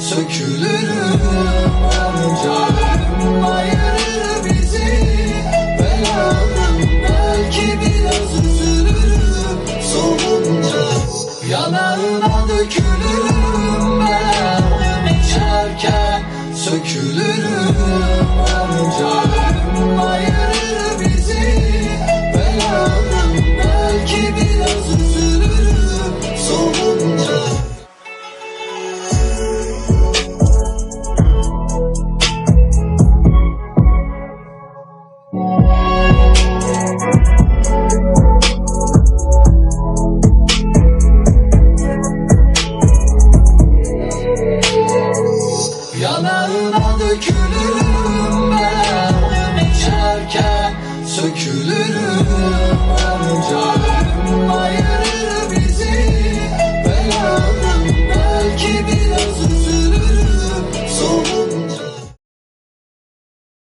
sökülürüm. Önce ölüm ayırır bizi. Ben aldım, belki biraz üzülürüm. Soğunca yanağına dökülürüm. Ben aldım, içerken sökülürüm. Önce ölüm ayırır bizi. Ben aldım, belki biraz üzülürüm. Soğunca yanağına dökülürüm. Ben aldım, içerken sökülürüm. Önce